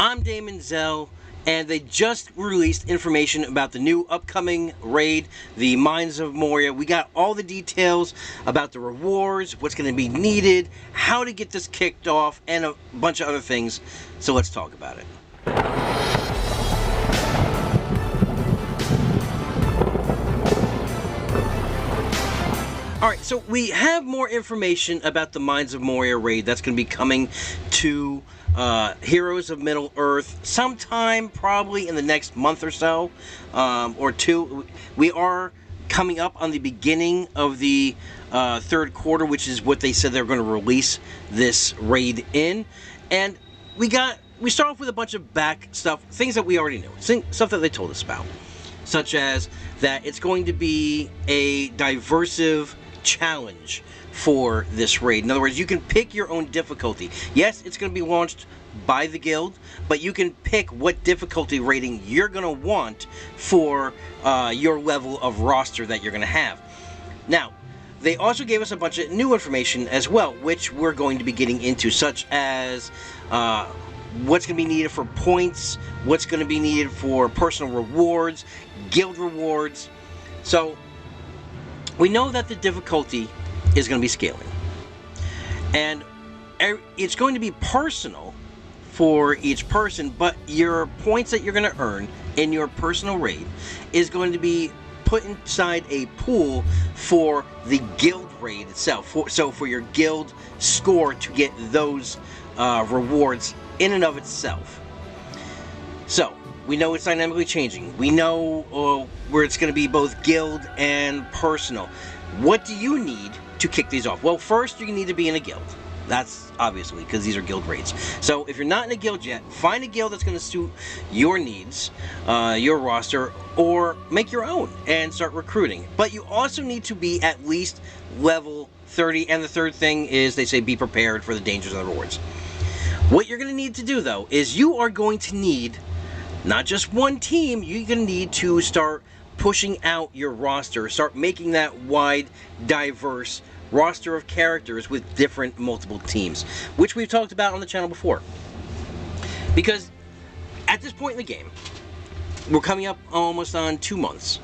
I'm Daemonxel, and they just released information about the new upcoming raid, the Mines of Moria. We got all the details about the rewards, what's going to be needed, how to get this kicked off, and a bunch of other things. So let's talk about it. Alright, so we have more information about the Mines of Moria raid that's going to be coming to Heroes of Middle-earth sometime probably in the next month or so, or two. We are coming up on the beginning of the third quarter, which is what they said they're going to release this raid in. And we start off with a bunch of back stuff, things that we already knew, stuff that they told us about, such as that it's going to be a diversive challenge for this raid. In other words, you can pick your own difficulty. Yes, it's going to be launched by the guild, but you can pick what difficulty rating you're going to want for your level of roster that you're going to have. Now, they also gave us a bunch of new information as well, which we're going to be getting into, such as what's going to be needed for points, what's going to be needed for personal rewards, guild rewards. So, we know that the difficulty is going to be scaling. And it's going to be personal for each person, but your points that you're going to earn in your personal raid is going to be put inside a pool for the guild raid itself. So for your guild score to get those rewards in and of itself. So, we know it's dynamically changing. We know where it's going to be both guild and personal. What do you need to kick these off? Well, first, you need to be in a guild. That's obviously because these are guild raids. So if you're not in a guild yet, find a guild that's going to suit your needs, your roster, or make your own and start recruiting. But you also need to be at least level 30. And the third thing is, they say, be prepared for the dangers and the rewards. What you're going to need to do, though, is you are going to need not just one team. You're going to need to start pushing out your roster, start making that wide, diverse roster of characters with different multiple teams, which we've talked about on the channel before. Because at this point in the game, we're coming up almost on 2 months,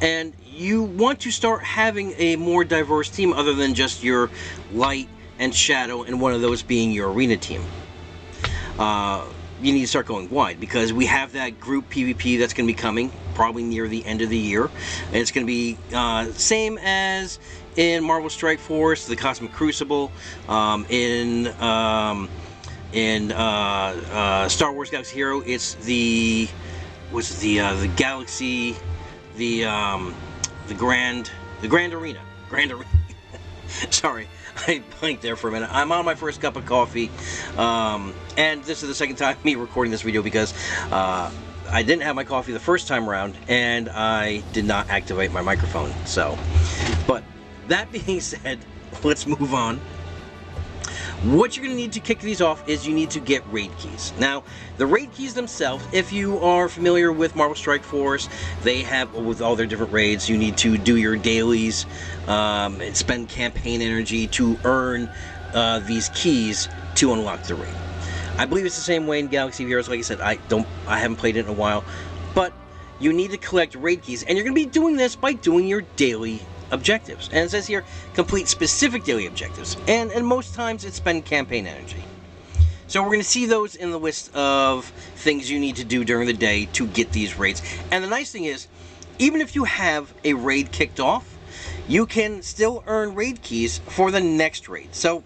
and you want to start having a more diverse team other than just your light and shadow, and one of those being your arena team. You need to start going wide, because we have that group PvP that's going to be coming probably near the end of the year, and it's going to be same as in Marvel Strike Force, the Cosmic Crucible, in Star Wars Galaxy Hero, it's the Galaxy, the Grand Arena. Sorry, I blanked there for a minute. I'm on my first cup of coffee, and this is the second time me recording this video, because I didn't have my coffee the first time around, and I did not activate my microphone. So, but that being said, let's move on. What you're going to need to kick these off is you need to get raid keys. Now, the raid keys themselves, if you are familiar with Marvel Strike Force, they have, with all their different raids, you need to do your dailies, and spend campaign energy to earn these keys to unlock the raid. I believe it's the same way in Galaxy of Heroes. Like I said, I haven't played it in a while, but you need to collect raid keys, and you're going to be doing this by doing your daily objectives. And it says here, complete specific daily objectives, and most times it's spend campaign energy. So we're going to see those in the list of things you need to do during the day to get these raids. And the nice thing is, even if you have a raid kicked off, you can still earn raid keys for the next raid. So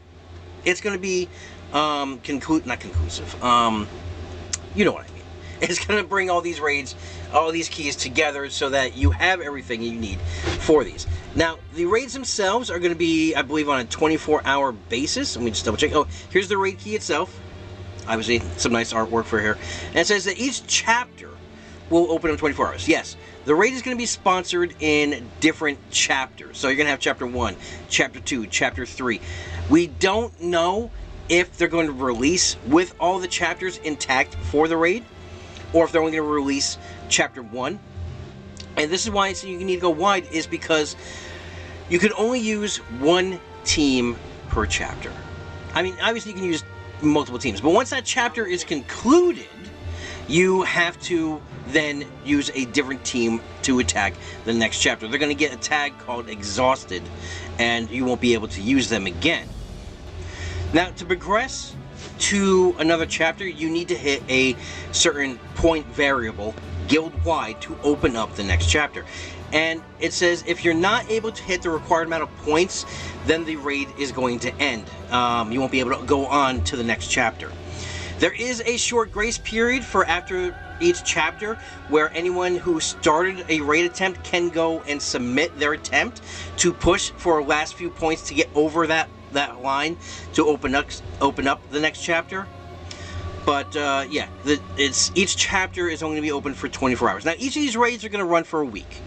it's going to be not conclusive. You know what I mean. It's going to bring all these raids, all these keys together, so that you have everything you need for these. Now, the raids themselves are going to be, I believe, on a 24-hour basis. Let me just double check. Oh, here's the raid key itself. Obviously, some nice artwork for here. And it says that each chapter will open in 24 hours. Yes, the raid is going to be sponsored in different chapters. So you're going to have Chapter 1, Chapter 2, Chapter 3. We don't know if they're going to release with all the chapters intact for the raid, or if they're only going to release Chapter 1. And this is why you need to go wide, is because you can only use one team per chapter. I mean, obviously you can use multiple teams. But once that chapter is concluded, you have to then use a different team to attack the next chapter. They're going to get a tag called Exhausted, and you won't be able to use them again. Now, to progress to another chapter, you need to hit a certain point variable guild-wide to open up the next chapter. And it says if you're not able to hit the required amount of points, then the raid is going to end. You won't be able to go on to the next chapter. There is a short grace period for after each chapter where anyone who started a raid attempt can go and submit their attempt to push for last few points to get over that line to open up the next chapter. But yeah, each chapter is only going to be open for 24 hours. Now, each of these raids are going to run for a week.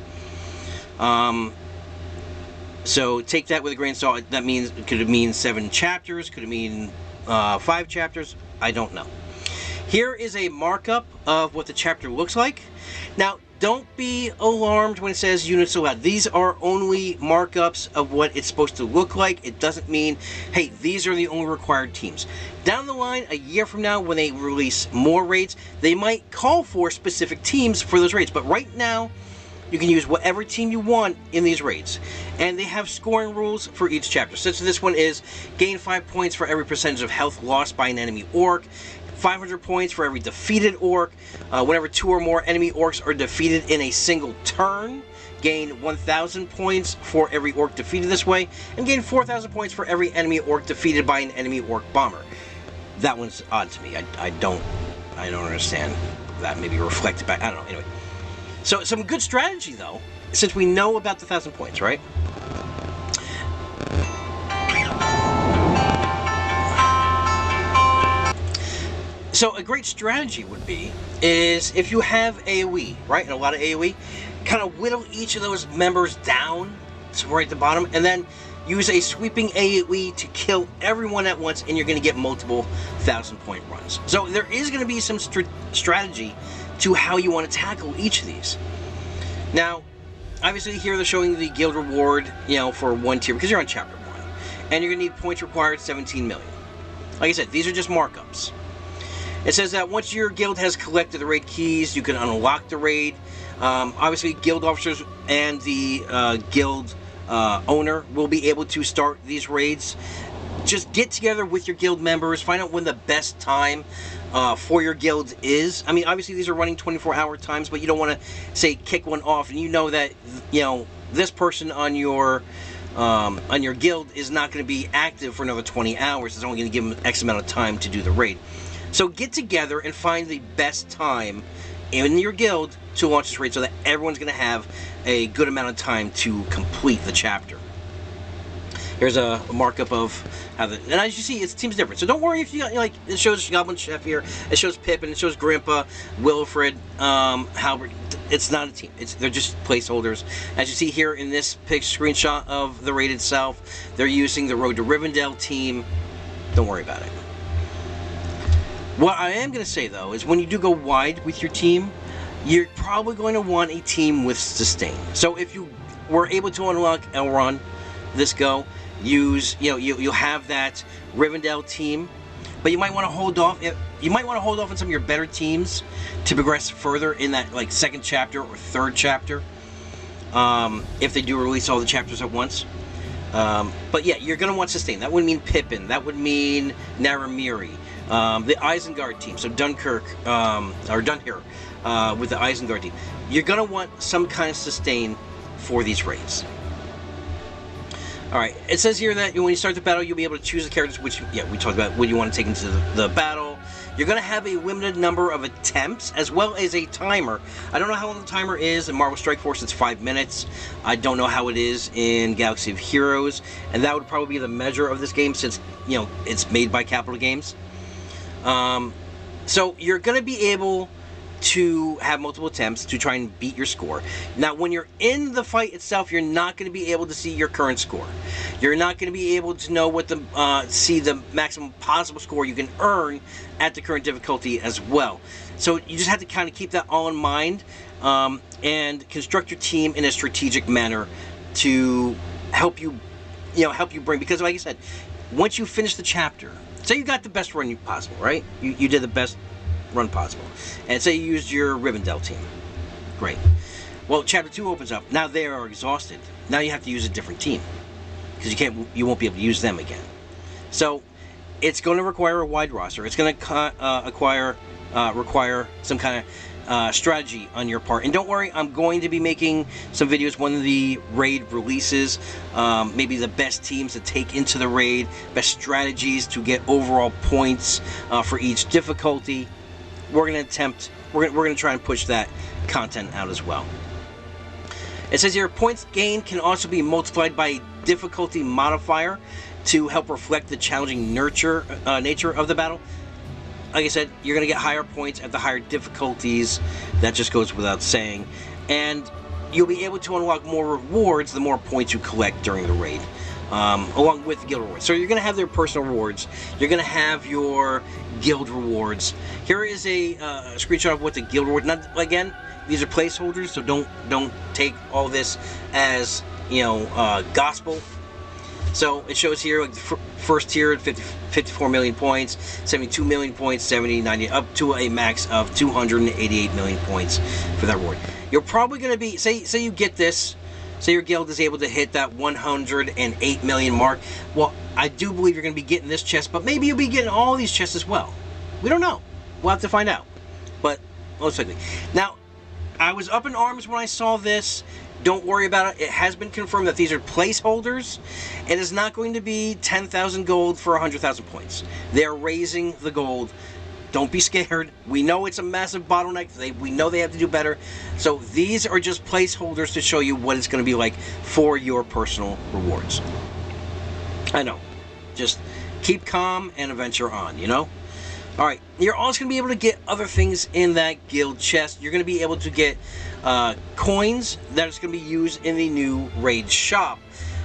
So take that with a grain of salt. That means, could it mean 7 chapters? Could it mean 5 chapters? I don't know. Here is a markup of what the chapter looks like. Now, don't be alarmed when it says units allowed. These are only markups of what it's supposed to look like. It doesn't mean, hey, these are the only required teams. Down the line, a year from now, when they release more raids, they might call for specific teams for those raids. But right now, you can use whatever team you want in these raids. And they have scoring rules for each chapter. Such as this one is, gain 5 points for every percentage of health lost by an enemy orc. 500 points for every defeated orc. Whenever 2 or more enemy orcs are defeated in a single turn, gain 1,000 points for every orc defeated this way, and gain 4,000 points for every enemy orc defeated by an enemy orc bomber. That one's odd to me. I don't understand that. Maybe reflect back. I don't know. Anyway, so some good strategy though, since we know about the 1,000 points, right? So a great strategy would be, is if you have AoE, right, and a lot of AoE, kind of whittle each of those members down to right at the bottom, and then use a sweeping AoE to kill everyone at once, and you're going to get multiple 1,000-point runs. So there is going to be some strategy to how you want to tackle each of these. Now, obviously here they're showing the guild reward, you know, for 1 tier, because you're on chapter 1, and you're going to need points required 17 million. Like I said, these are just markups. It says that once your guild has collected the raid keys, you can unlock the raid. Obviously, guild officers and the guild owner will be able to start these raids. Just get together with your guild members, find out when the best time for your guild is. I mean, obviously these are running 24-hour times, but you don't want to, say, kick one off, and you know that, you know, this person on your guild is not going to be active for another 20 hours. It's only going to give them X amount of time to do the raid. So get together and find the best time in your guild to launch this raid so that everyone's going to have a good amount of time to complete the chapter. Here's a markup of how the... And as you see, it seems different. So don't worry if you got, like, it shows Goblin Chef here, it shows Pippin, it shows Grandpa, Wilfred, Halbert. It's not a team. They're just placeholders. As you see here in this screenshot of the raid itself, they're using the Road to Rivendell team. Don't worry about it. What I am going to say, though, is when you do go wide with your team, you're probably going to want a team with sustain. So if you were able to unlock Elrond this go, use, you know, you'll have that Rivendell team, but you might want to hold off. You might want to hold off on some of your better teams to progress further in that, like, 2nd chapter or 3rd chapter, if they do release all the chapters at once. But yeah, you're going to want sustain. That would mean Pippin. That would mean Naramiri. The Isengard team, so Dunkirk, or Dunhir, with the Isengard team. You're going to want some kind of sustain for these raids. Alright, it says here that when you start the battle, you'll be able to choose the characters, which, yeah, we talked about what you want to take into the battle. You're going to have a limited number of attempts, as well as a timer. I don't know how long the timer is. In Marvel Strike Force, it's 5 minutes. I don't know how it is in Galaxy of Heroes, and that would probably be the measure of this game, since, you know, it's made by Capital Games. So you're going to be able to have multiple attempts to try and beat your score. Now, when you're in the fight itself, you're not going to be able to see your current score. You're not going to be able to know what see the maximum possible score you can earn at the current difficulty as well. So you just have to kind of keep that all in mind, and construct your team in a strategic manner to help you, help you bring, because like I said, once you finish the chapter, say you got the best run possible, right? You did the best run possible. And say you used your Rivendell team. Great. Well, Chapter 2 opens up. Now they are exhausted. Now you have to use a different team. Because you won't be able to use them again. So, it's going to require a wide roster. It's going to require some kind of strategy on your part. And don't worry, I'm going to be making some videos when the raid releases. Maybe the best teams to take into the raid, best strategies to get overall points for each difficulty. We're going to try and push that content out as well. It says your points gained can also be multiplied by a difficulty modifier to help reflect the challenging nature of the battle. Like I said, you're going to get higher points at the higher difficulties. That just goes without saying. And you'll be able to unlock more rewards the more points you collect during the raid, along with guild rewards. So you're going to have their personal rewards. You're going to have your guild rewards. Here is a screenshot of what the guild reward. Not again, these are placeholders, so don't take all this as gospel. So it shows here like the first tier at 54 million points, 72 million points, 70, 90, up to a max of 288 million points for that reward. You're probably going to be, say you get this, say your guild is able to hit that 108 million mark. Well, I do believe you're going to be getting this chest, but maybe you'll be getting all these chests as well. We don't know. We'll have to find out. But most likely. Now, I was up in arms when I saw this. Don't worry about it. It has been confirmed that these are placeholders. It is not going to be 10,000 gold for 100,000 points. They're raising the gold. Don't be scared. We know it's a massive bottleneck. We know they have to do better. So these are just placeholders to show you what it's going to be like for your personal rewards. I know. Just keep calm and adventure on, Alright, you're also going to be able to get other things in that guild chest. You're going to be able to get coins that is going to be used in the new raid shop.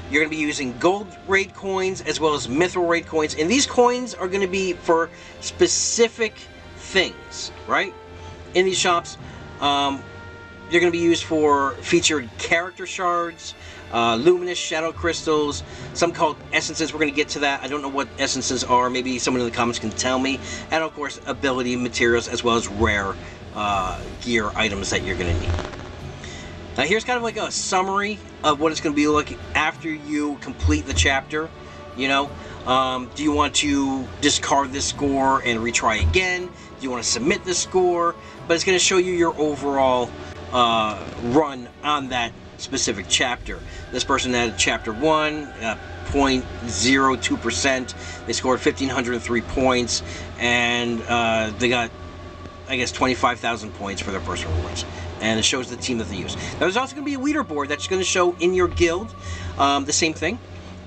You're going to be using gold raid coins as well as mithril raid coins. And these coins are going to be for specific things, right? In these shops, they're going to be used for featured character shards, luminous shadow crystals, some called essences. We're going to get to that. I don't know what essences are. Maybe someone in the comments can tell me. And of course, ability materials as well as rare gear items that you're going to need. Now here's kind of like a summary of what it's going to be like after you complete the chapter. Do you want to discard this score and retry again? Do you want to submit this score? But it's going to show you your overall run on that specific chapter. This person had chapter 1, 0.02%. They scored 1,503 points, and they got, I guess, 25,000 points for their personal rewards. And it shows the team that they use. Now, there's also going to be a leaderboard that's going to show in your guild the same thing.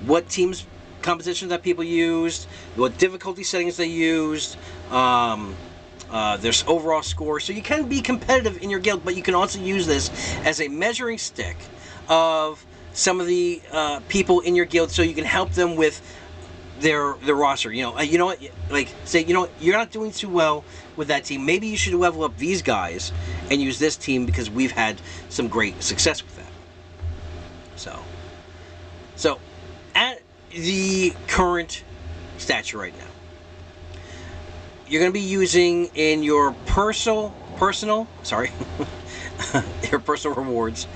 What teams, compositions that people used, what difficulty settings they used, there's overall score. So you can be competitive in your guild, but you can also use this as a measuring stick of some of the people in your guild, so you can help them with their roster. You know what, like, say, you're not doing too well with that team. Maybe you should level up these guys and use this team because we've had some great success with that. So at the current stature right now, you're going to be using in your personal your personal rewards.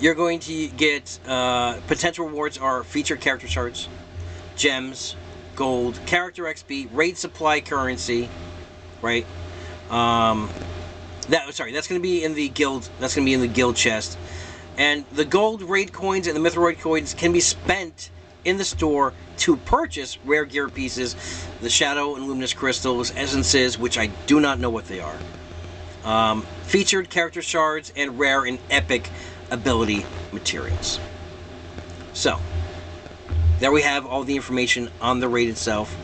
You're going to get potential rewards are featured character shards, gems, gold, character XP, raid supply currency, right? That's going to be in the guild. That's going to be in the guild chest. And the gold raid coins and the mithril raid coins can be spent in the store to purchase rare gear pieces, the shadow and luminous crystals, essences, which I do not know what they are, featured character shards, and rare and epic ability materials. So there we have all the information on the raid itself,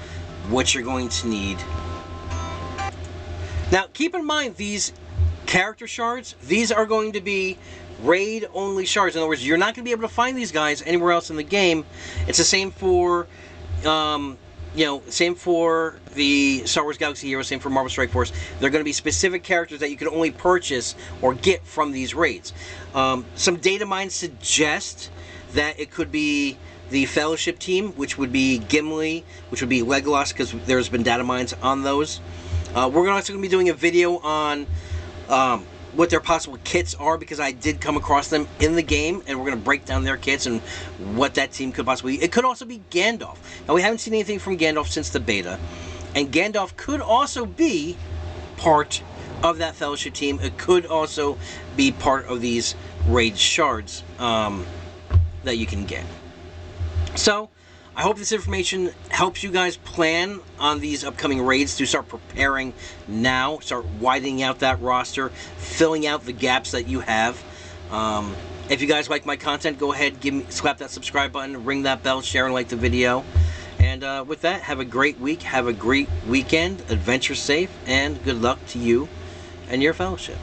what you're going to need. Now keep in mind, these character shards, these are going to be raid only shards. In other words, you're not going to be able to find these guys anywhere else in the game. It's the same for same for the Star Wars Galaxy Heroes, same for Marvel Strike Force. They're going to be specific characters that you can only purchase or get from these raids. Some data mines suggest that it could be the Fellowship team, which would be Gimli, which would be Legolas, because there's been data mines on those. We're also going to be doing a video on what their possible kits are, because I did come across them in the game, and we're going to break down their kits and what that team could possibly be. It could also be Gandalf. Now, we haven't seen anything from Gandalf since the beta, and Gandalf could also be part of that Fellowship team. It could also be part of these raid shards that you can get. So, I hope this information helps you guys plan on these upcoming raids, to start preparing now, start widening out that roster, filling out the gaps that you have. If you guys like my content, go ahead, slap that subscribe button, ring that bell, share and like the video. And with that, have a great week, have a great weekend, adventure safe, and good luck to you and your Fellowship.